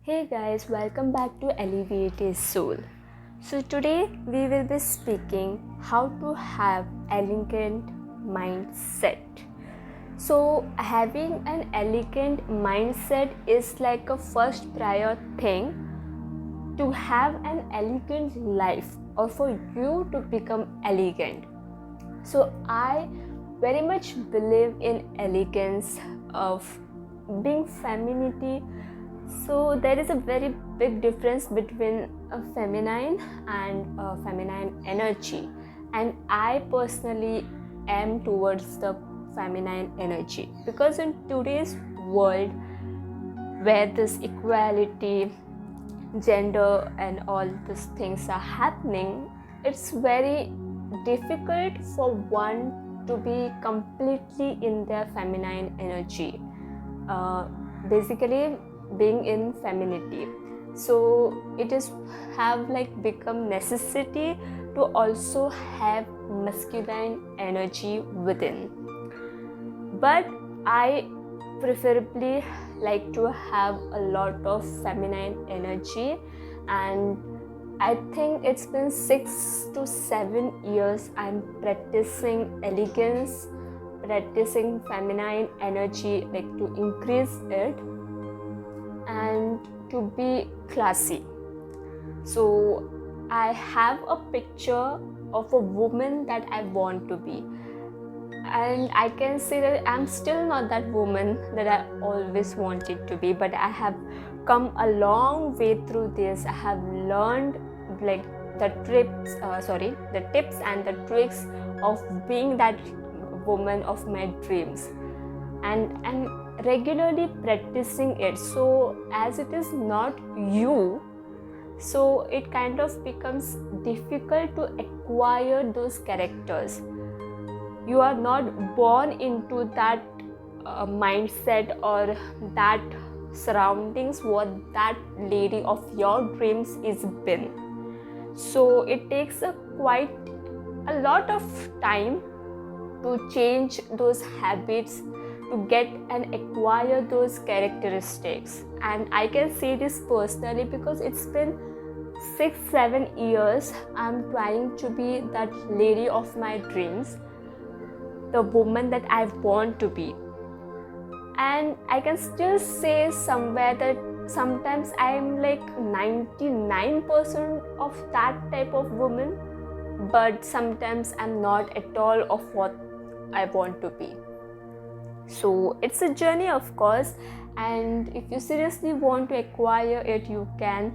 Hey guys, welcome back to Alleviated Soul. So today we will be speaking how to have elegant mindset. So having an elegant mindset is like a first prior thing to have an elegant life or for you to become elegant. So I very much believe in elegance of being femininity. So there is a very big difference between a feminine and a feminine energy, and I personally am towards the feminine energy because in today's world where this equality, gender and all these things are happening, it's very difficult for one to be completely in their feminine energy, basically being in femininity. So it is have become necessity to also have masculine energy within, but I preferably like to have a lot of feminine energy. And I think it's been 6 to 7 years I'm practicing elegance, practicing feminine energy, like to increase it and to be classy. So I have a picture of a woman that I want to be, and I can say that I'm still not that woman that I always wanted to be, but I have come a long way through this. I have learned like the tips and the tricks of being that woman of my dreams, and regularly practicing it. So as it is not you, so it kind of becomes difficult to acquire those characters. You are not born into that mindset or that surroundings what that lady of your dreams is been. So it takes quite a lot of time to change those habits, to get and acquire those characteristics. And I can say this personally because it's been 6-7 years I'm trying to be that lady of my dreams, the woman that I want to be. And I can still say somewhere that sometimes I'm like 99% of that type of woman, but sometimes I'm not at all of what I want to be. So it's a journey, of course, and if you seriously want to acquire it, you can.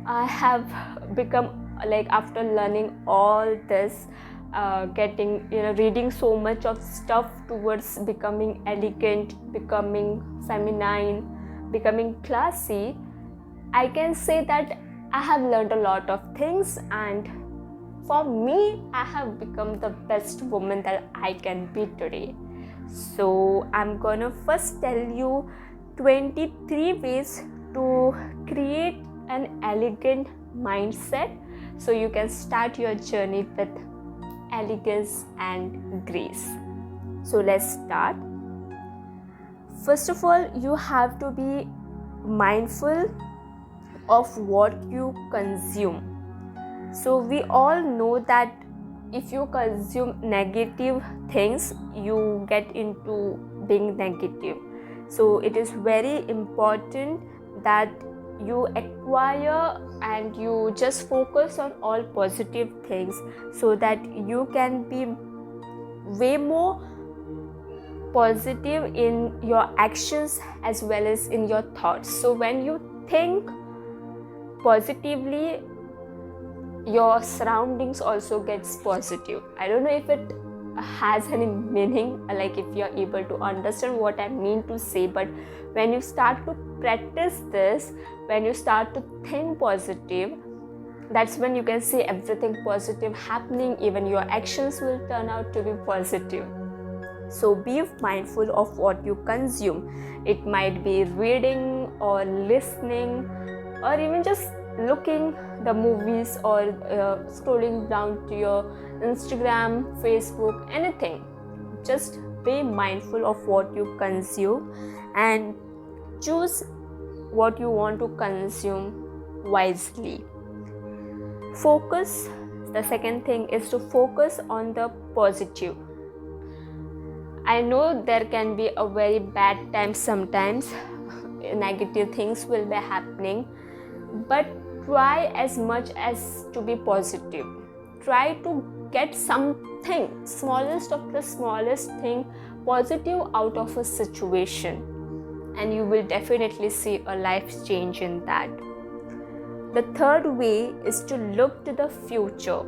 I have become, like, after learning all this, reading so much of stuff towards becoming elegant, becoming feminine, becoming classy, I can say that I have learned a lot of things, and for me, I have become the best woman that I can be today. So I'm gonna first tell you 23 ways to create an elegant mindset so you can start your journey with elegance and grace. So let's start. First of all, you have to be mindful of what you consume. So we all know that if you consume negative things, you get into being negative. So it is very important that you acquire and you just focus on all positive things so that you can be way more positive in your actions as well as in your thoughts. So when you think positively, your surroundings also gets positive. I don't know if it has any meaning, like if you're able to understand what I mean to say, but when you start to practice this, when you start to think positive, that's when you can see everything positive happening. Even your actions will turn out to be positive. So be mindful of what you consume. It might be reading or listening or even just looking the movies or scrolling down to your Instagram, Facebook, anything. Just be mindful of what you consume and choose what you want to consume wisely. Focus. The second thing is to focus on the positive. I know there can be a very bad time sometimes, negative things will be happening, but try as much as to be positive. Try to get something, smallest of the smallest thing, positive out of a situation, and you will definitely see a life change in that. The third way is to look to the future.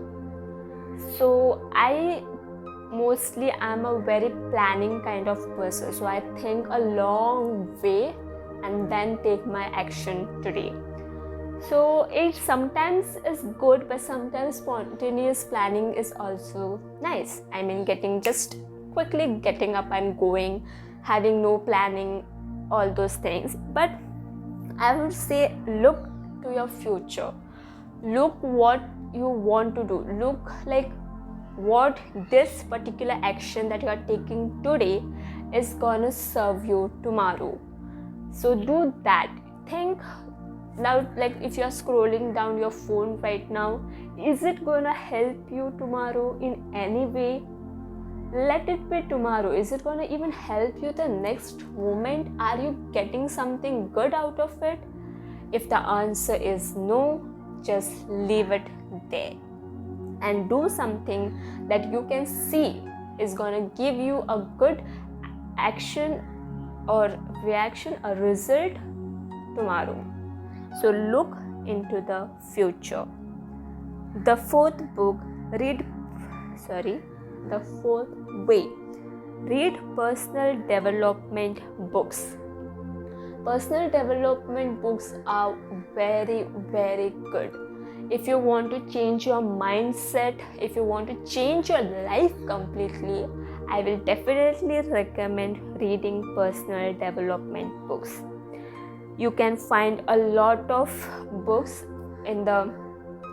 So I mostly am a very planning kind of person, so I think a long way and then take my action today. So it sometimes is good, but sometimes spontaneous planning is also nice. I mean, quickly getting up and going, having no planning, all those things. But I would say look to your future. Look what you want to do. Look like what this particular action that you are taking today is gonna serve you tomorrow. So do that. Think now, like if you are scrolling down your phone right now, is it gonna help you tomorrow in any way? Let it be tomorrow. Is it gonna even help you the next moment? Are you getting something good out of it? If the answer is no, just leave it there and do something that you can see is gonna give you a good action or reaction, a result tomorrow. So look into the future. The fourth way, read personal development books. Personal development books are very, very good. If you want to change your mindset, if you want to change your life completely, I will definitely recommend reading personal development books. You can find a lot of books in the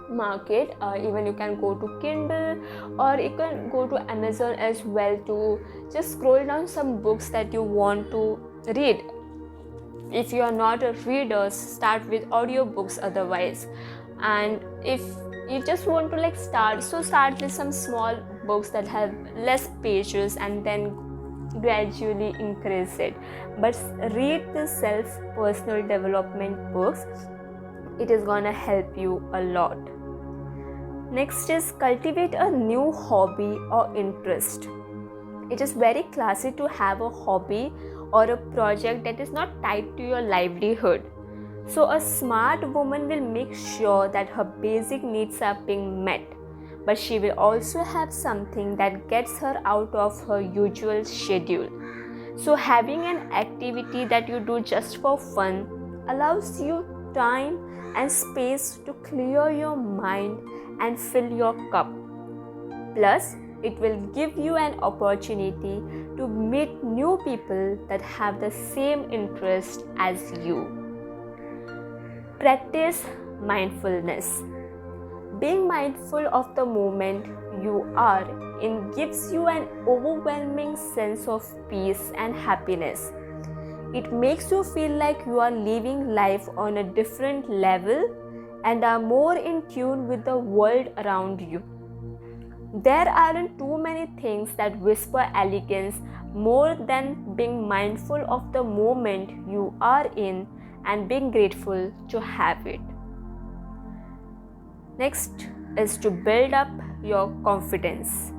market. Even you can go to Kindle or you can go to Amazon as well to just scroll down some books that you want to read. If you are not a reader, start with audiobooks otherwise. And if you just want to start with some small books that have less pages and then gradually increase it. But read the personal development books. It is gonna help you a lot. Next is cultivate a new hobby or interest. It is very classy to have a hobby or a project that is not tied to your livelihood. So a smart woman will make sure that her basic needs are being met, but she will also have something that gets her out of her usual schedule. So having an activity that you do just for fun allows you time and space to clear your mind and fill your cup. Plus, it will give you an opportunity to meet new people that have the same interest as you. Practice mindfulness. Being mindful of the moment you are in gives you an overwhelming sense of peace and happiness. It makes you feel like you are living life on a different level and are more in tune with the world around you. There aren't too many things that whisper elegance more than being mindful of the moment you are in and being grateful to have it. Next is to build up your confidence.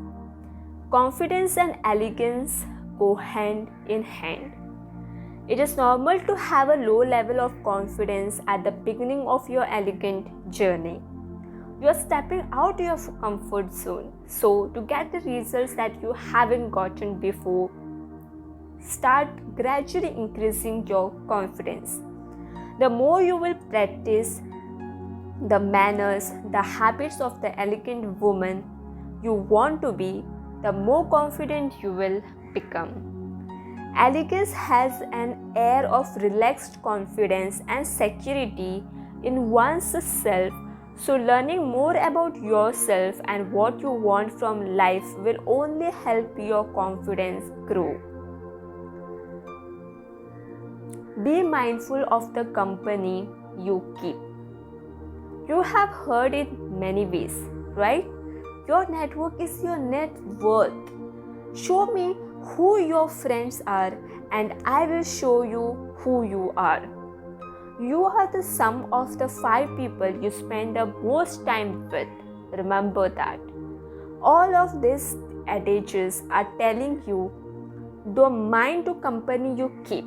Confidence and elegance go hand in hand. It is normal to have a low level of confidence at the beginning of your elegant journey. You are stepping out of your comfort zone. So, to get the results that you haven't gotten before, start gradually increasing your confidence. The more you will practice the manners, the habits of the elegant woman you want to be, the more confident you will become. Elegance has an air of relaxed confidence and security in one's self. So learning more about yourself and what you want from life will only help your confidence grow. Be mindful of the company you keep. You have heard it many ways, right? Your network is your net worth. Show me who your friends are, and I will show you who you are. You are the sum of the 5 people you spend the most time with. Remember that. All of these adages are telling you, don't mind the company you keep.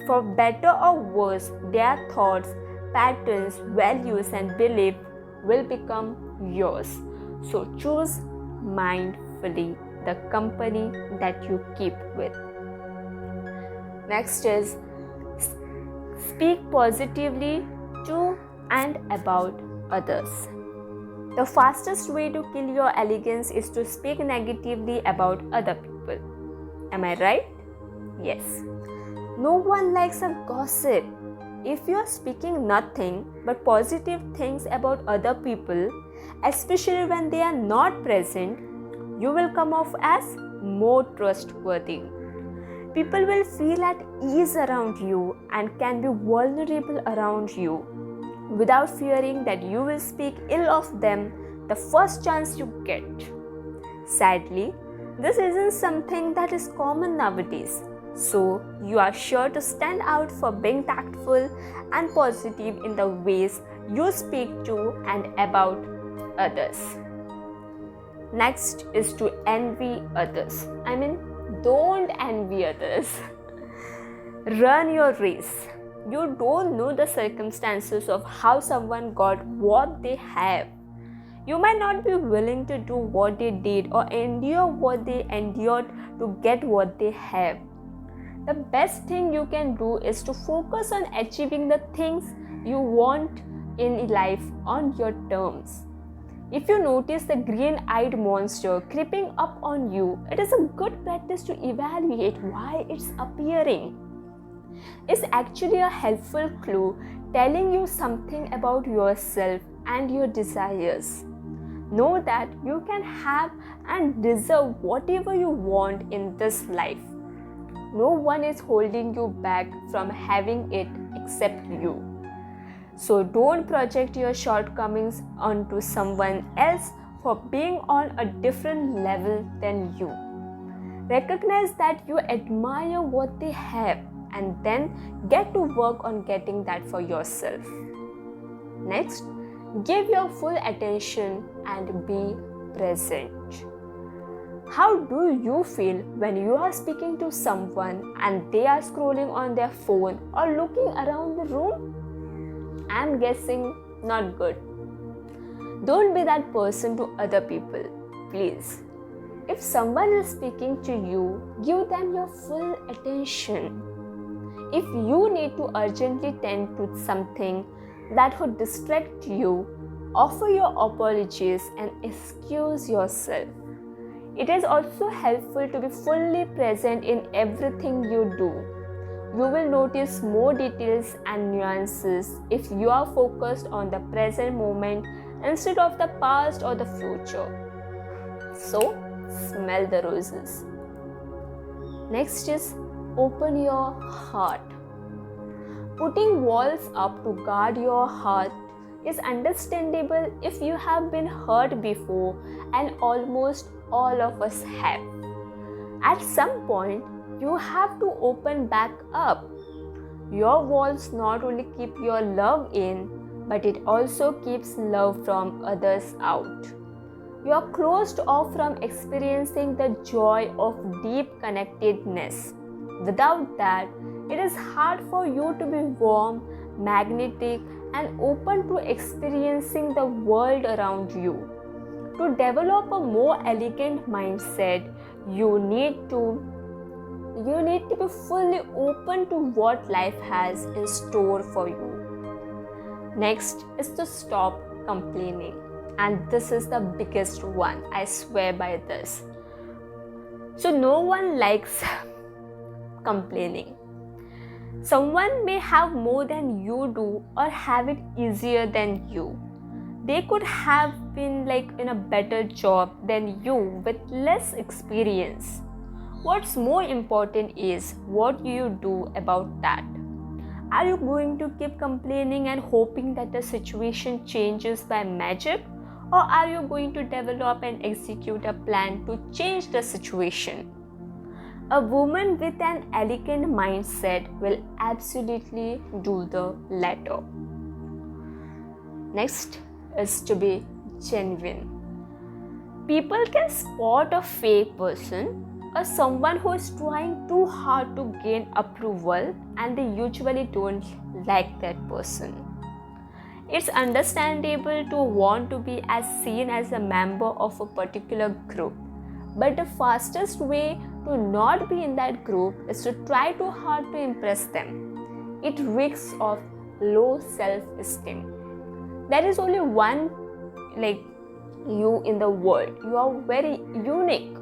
For better or worse, their thoughts, patterns, values, and beliefs will become yours. So choose mindfully the company that you keep with. Next is speak positively to and about others. The fastest way to kill your elegance is to speak negatively about other people. Am I right? Yes. No one likes a gossip. If you are speaking nothing but positive things about other people, especially when they are not present, you will come off as more trustworthy. People will feel at ease around you and can be vulnerable around you without fearing that you will speak ill of them the first chance you get. Sadly, this isn't something that is common nowadays. So, you are sure to stand out for being tactful and positive in the ways you speak to and about others. Next is to envy others. Don't envy others. Run your race. You don't know the circumstances of how someone got what they have. You might not be willing to do what they did or endure what they endured to get what they have. The best thing you can do is to focus on achieving the things you want in life on your terms. If you notice the green-eyed monster creeping up on you, it is a good practice to evaluate why it's appearing. It's actually a helpful clue telling you something about yourself and your desires. Know that you can have and deserve whatever you want in this life. No one is holding you back from having it except you. So don't project your shortcomings onto someone else for being on a different level than you. Recognize that you admire what they have and then get to work on getting that for yourself. Next, give your full attention and be present. How do you feel when you are speaking to someone and they are scrolling on their phone or looking around the room? I'm guessing not good. Don't be that person to other people, please. If someone is speaking to you, give them your full attention. If you need to urgently tend to something that would distract you, offer your apologies and excuse yourself. It is also helpful to be fully present in everything you do. You will notice more details and nuances if you are focused on the present moment instead of the past or the future. So, smell the roses. Next is open your heart. Putting walls up to guard your heart is understandable if you have been hurt before, and almost all of us have. At some point, you have to open back up. Your walls not only keep your love in, but it also keeps love from others out. You are closed off from experiencing the joy of deep connectedness. Without that, it is hard for you to be warm, magnetic, and open to experiencing the world around you. To develop a more elegant mindset, you need to be fully open to what life has in store for you. Next is to stop complaining. And this is the biggest one. I swear by this. So no one likes complaining. Someone may have more than you do or have it easier than you. They could have been in a better job than you with less experience. What's more important is what you do about that. Are you going to keep complaining and hoping that the situation changes by magic? Or are you going to develop and execute a plan to change the situation? A woman with an elegant mindset will absolutely do the latter. Next is to be genuine. People can spot a fake person or someone who is trying too hard to gain approval, and they usually don't like that person. It's understandable to want to be as seen as a member of a particular group, but the fastest way to not be in that group is to try too hard to impress them. It reeks of low self-esteem. There is only one like you in the world. You are very unique.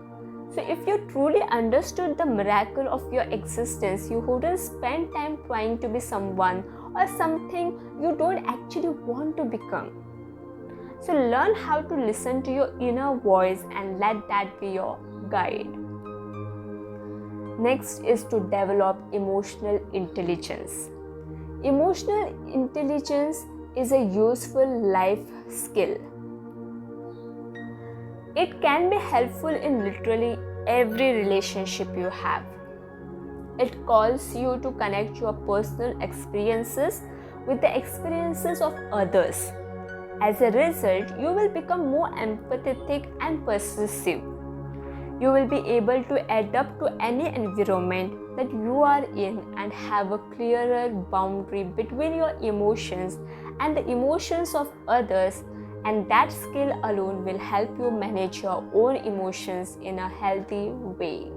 So if you truly understood the miracle of your existence, you wouldn't spend time trying to be someone or something you don't actually want to become. So learn how to listen to your inner voice and let that be your guide. Next is to develop emotional intelligence. Emotional intelligence is a useful life skill. It can be helpful in literally every relationship you have. It calls you to connect your personal experiences with the experiences of others. As a result, you will become more empathetic and persuasive. You will be able to adapt to any environment that you are in and have a clearer boundary between your emotions and the emotions of others, and that skill alone will help you manage your own emotions in a healthy way.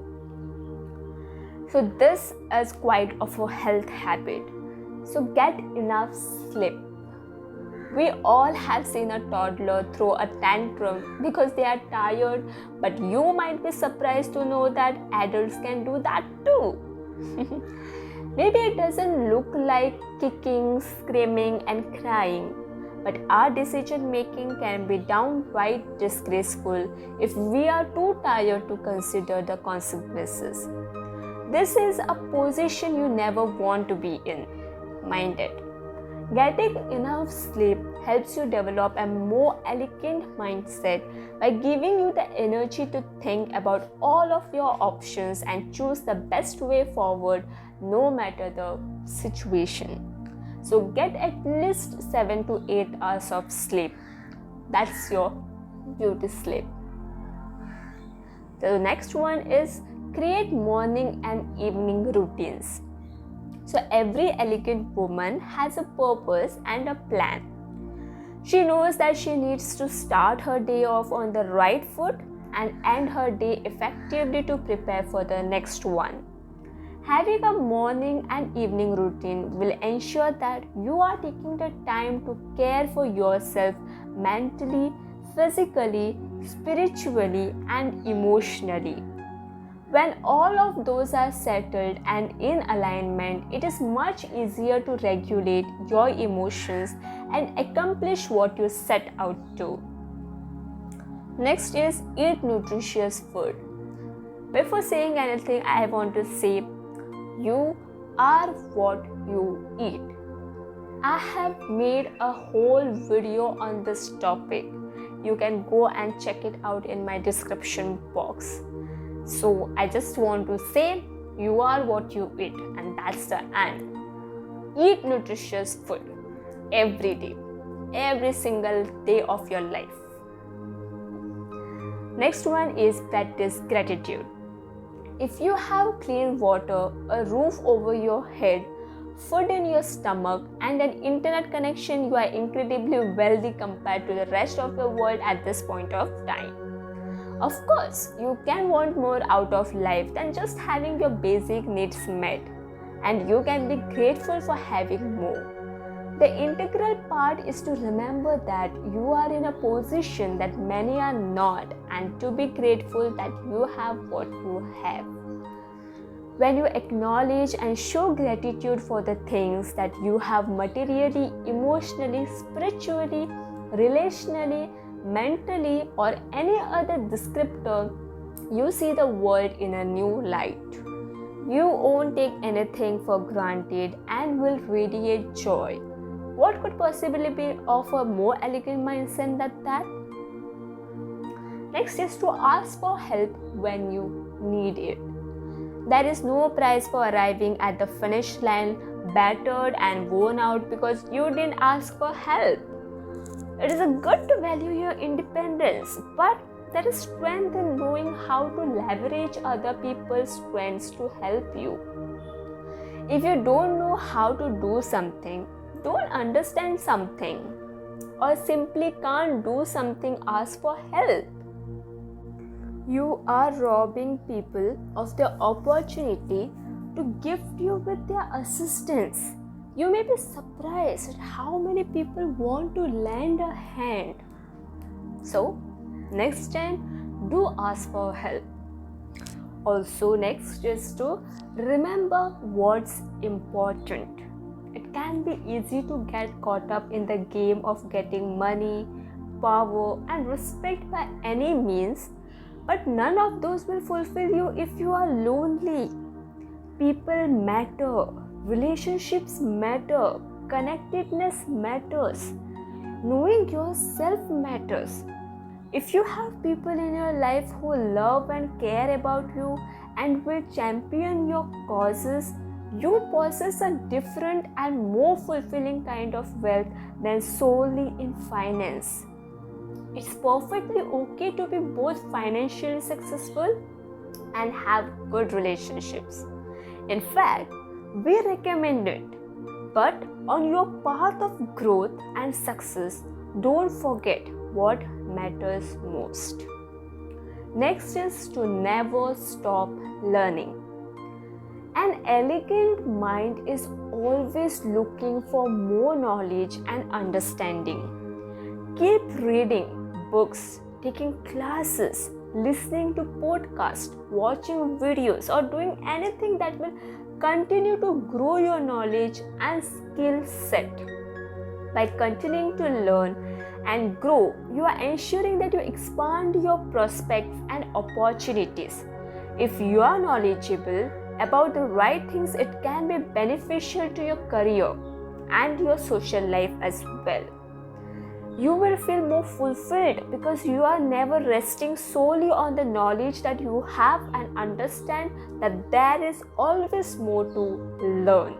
So this is quite of a health habit. So get enough sleep. We all have seen a toddler throw a tantrum because they are tired, but you might be surprised to know that adults can do that too. Maybe it doesn't look like kicking, screaming, and crying, but our decision making can be downright disgraceful if we are too tired to consider the consequences. This is a position you never want to be in. Mind it. Getting enough sleep helps you develop a more elegant mindset by giving you the energy to think about all of your options and choose the best way forward no matter the situation. So get at least 7 to 8 hours of sleep. That's your beauty sleep. The next one is create morning and evening routines. So every elegant woman has a purpose and a plan. She knows that she needs to start her day off on the right foot and end her day effectively to prepare for the next one. Having a morning and evening routine will ensure that you are taking the time to care for yourself mentally, physically, spiritually, and emotionally. When all of those are settled and in alignment, it is much easier to regulate your emotions and accomplish what you set out to. Next is eat nutritious food. Before saying anything, I want to say you are what you eat. I have made a whole video on this topic. You can go and check it out in my description box. So I just want to say you are what you eat, and that's the end. Eat nutritious food every day, every single day of your life. Next one is practice gratitude. If you have clean water, a roof over your head, food in your stomach, and an internet connection, you are incredibly wealthy compared to the rest of the world at this point of time. Of course, you can want more out of life than just having your basic needs met, and you can be grateful for having more. The integral part is to remember that you are in a position that many are not, and to be grateful that you have what you have. When you acknowledge and show gratitude for the things that you have materially, emotionally, spiritually, relationally, mentally, or any other descriptor, you see the world in a new light. You won't take anything for granted and will radiate joy. What could possibly be of a more elegant mindset than that? Next is to ask for help when you need it. There is no prize for arriving at the finish line battered and worn out because you didn't ask for help. It is good to value your independence, but there is strength in knowing how to leverage other people's strengths to help you. If you don't know how to do something, don't understand something, or simply can't do something, ask for help. You are robbing people of the opportunity to gift you with their assistance. You may be surprised at how many people want to lend a hand. So, next time, do ask for help. Also, next is to remember what's important. It can be easy to get caught up in the game of getting money, power, and respect by any means. But none of those will fulfill you if you are lonely. People matter, relationships matter, connectedness matters, knowing yourself matters. If you have people in your life who love and care about you and will champion your causes, you possess a different and more fulfilling kind of wealth than solely in finance. It's perfectly okay to be both financially successful and have good relationships. In fact, we recommend it. But on your path of growth and success, don't forget what matters most. Next is to never stop learning. An elegant mind is always looking for more knowledge and understanding. Keep reading books, taking classes, listening to podcasts, watching videos, or doing anything that will continue to grow your knowledge and skill set. By continuing to learn and grow, you are ensuring that you expand your prospects and opportunities. If you are knowledgeable about the right things, it can be beneficial to your career and your social life as well. You will feel more fulfilled because you are never resting solely on the knowledge that you have and understand that there is always more to learn.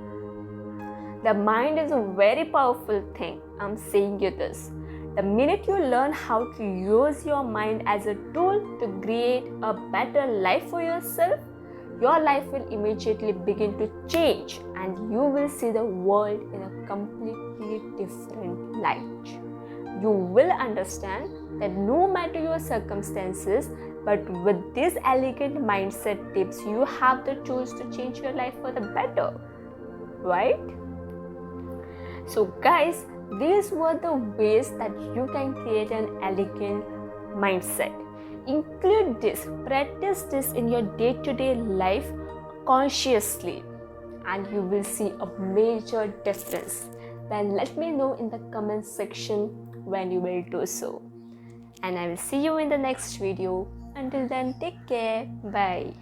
The mind is a very powerful thing. I'm saying you this. The minute you learn how to use your mind as a tool to create a better life for yourself, your life will immediately begin to change and you will see the world in a completely different light. You will understand that no matter your circumstances, but with these elegant mindset tips, you have the tools to change your life for the better, right? So guys, these were the ways that you can create an elegant mindset. Include this, practice this in your day-to-day life consciously, and you will see a major difference. Then let me know in the comment section when you will do so. And I will see you in the next video. Until then, take care. Bye.